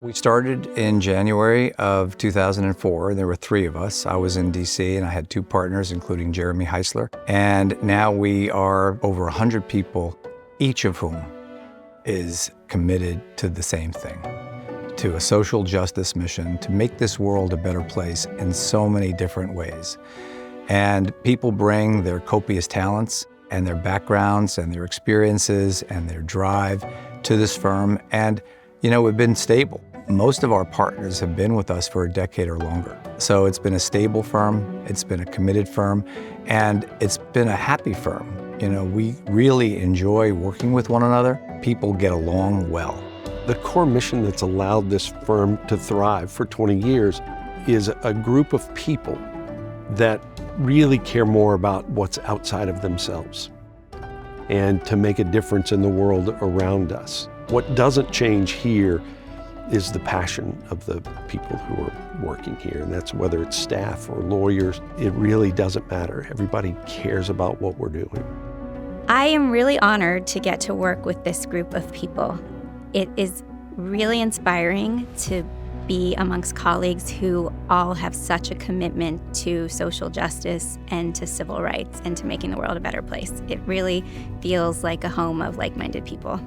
We started in January of 2004. There were three of us. I was in DC and I had two partners, including Jeremy Heisler. And now we are over 100 people, each of whom is committed to the same thing, to a social justice mission, to make this world a better place in so many different ways. And people bring their copious talents and their backgrounds and their experiences and their drive to this firm. And, we've been stable. Most of our partners have been with us for a decade or longer. So it's been a stable firm, it's been a committed firm, and it's been a happy firm. We really enjoy working with one another. People get along well. The core mission that's allowed this firm to thrive for 20 years is a group of people that really care more about what's outside of themselves and to make a difference in the world around us. What doesn't change here is the passion of the people who are working here, and that's whether it's staff or lawyers. It really doesn't matter. Everybody cares about what we're doing. I am really honored to get to work with this group of people. It is really inspiring to be amongst colleagues who all have such a commitment to social justice and to civil rights and to making the world a better place. It really feels like a home of like-minded people.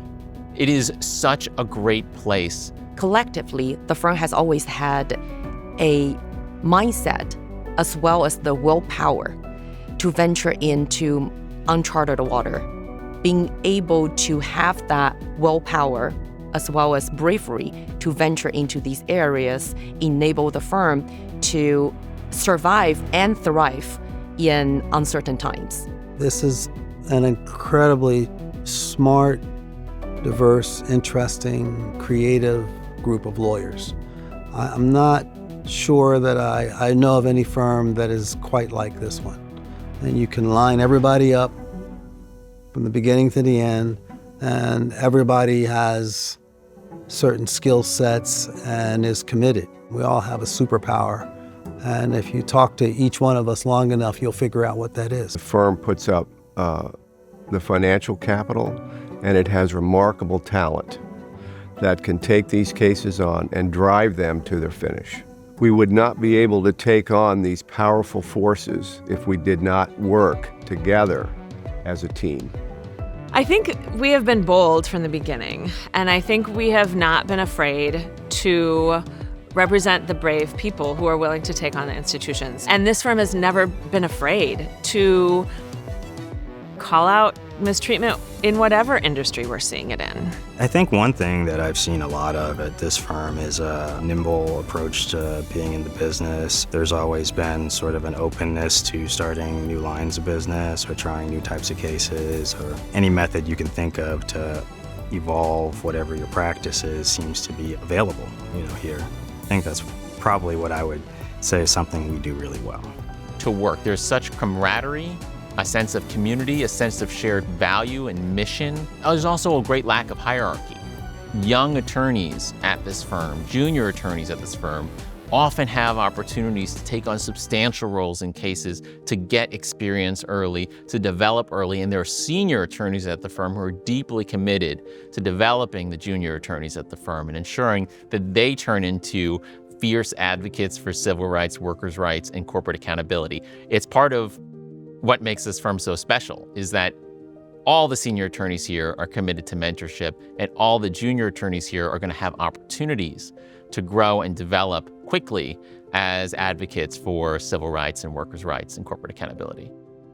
It is such a great place. Collectively, the firm has always had a mindset as well as the willpower to venture into uncharted water. Being able to have that willpower as well as bravery to venture into these areas enable the firm to survive and thrive in uncertain times. This is an incredibly smart, diverse, interesting, creative group of lawyers. I'm not sure that I know of any firm that is quite like this one. And you can line everybody up from the beginning to the end, and everybody has certain skill sets and is committed. We all have a superpower, and if you talk to each one of us long enough, you'll figure out what that is. The firm puts up the financial capital, and it has remarkable talent that can take these cases on and drive them to their finish. We would not be able to take on these powerful forces if we did not work together as a team. I think we have been bold from the beginning, and I think we have not been afraid to represent the brave people who are willing to take on the institutions. And this firm has never been afraid to call out mistreatment in whatever industry we're seeing it in. I think one thing that I've seen a lot of at this firm is a nimble approach to being in the business. There's always been sort of an openness to starting new lines of business or trying new types of cases, or any method you can think of to evolve whatever your practice is seems to be available, here. I think that's probably what I would say is something we do really well. To work, there's such camaraderie, a sense of community, a sense of shared value and mission. There's also a great lack of hierarchy. Young attorneys at this firm, junior attorneys at this firm, often have opportunities to take on substantial roles in cases, to get experience early, to develop early, and there are senior attorneys at the firm who are deeply committed to developing the junior attorneys at the firm and ensuring that they turn into fierce advocates for civil rights, workers' rights, and corporate accountability. It's part of what makes this firm so special is that all the senior attorneys here are committed to mentorship, and all the junior attorneys here are going to have opportunities to grow and develop quickly as advocates for civil rights and workers' rights and corporate accountability.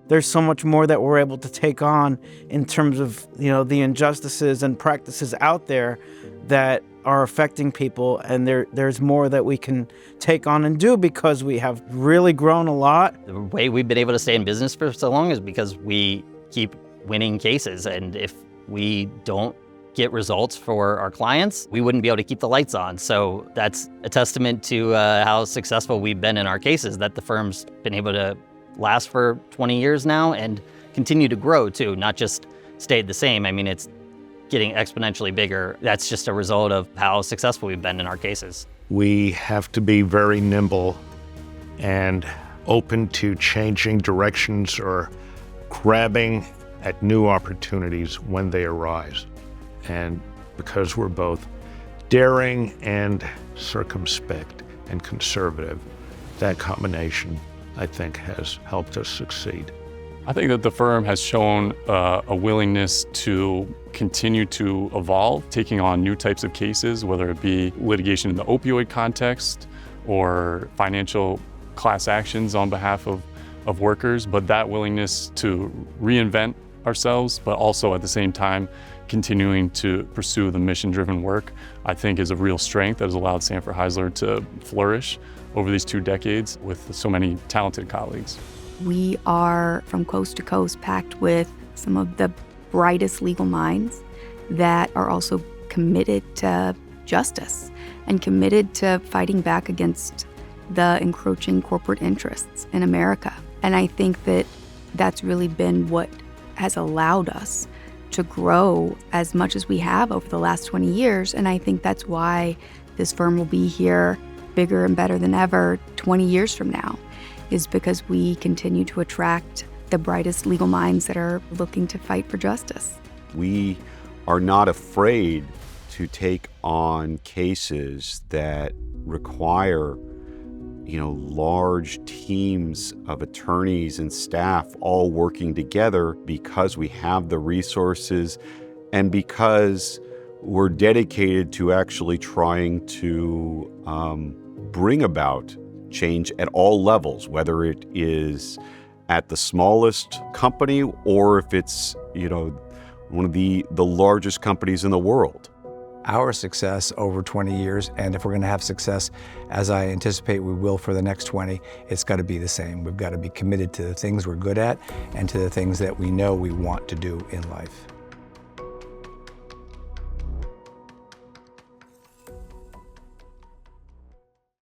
There's so much more that we're able to take on in terms of, the injustices and practices out there that are affecting people, and there's more that we can take on and do because we have really grown a lot. The way we've been able to stay in business for so long is because we keep winning cases, and if we don't get results for our clients, we wouldn't be able to keep the lights on. So that's a testament to how successful we've been in our cases, that the firm's been able to last for 20 years now and continue to grow too, not just stayed the same. I mean, it's getting exponentially bigger. That's just a result of how successful we've been in our cases. We have to be very nimble and open to changing directions or grabbing at new opportunities when they arise. And because we're both daring and circumspect and conservative. That combination, I think, has helped us succeed. I think that the firm has shown a willingness to continue to evolve, taking on new types of cases, whether it be litigation in the opioid context or financial class actions on behalf of workers, but that willingness to reinvent ourselves, but also at the same time continuing to pursue the mission-driven work, I think is a real strength that has allowed Sanford Heisler to flourish over these 2 decades with so many talented colleagues. We are from coast to coast packed with some of the brightest legal minds that are also committed to justice and committed to fighting back against the encroaching corporate interests in America. And I think that that's really been what has allowed us to grow as much as we have over the last 20 years. And I think that's why this firm will be here bigger and better than ever 20 years from now, is because we continue to attract the brightest legal minds that are looking to fight for justice. We are not afraid to take on cases that require, large teams of attorneys and staff all working together because we have the resources and because we're dedicated to actually trying to bring about change at all levels, whether it is at the smallest company or if it's, one of the largest companies in the world. Our success over 20 years, and if we're going to have success, as I anticipate we will for the next 20, it's got to be the same. We've got to be committed to the things we're good at and to the things that we know we want to do in life.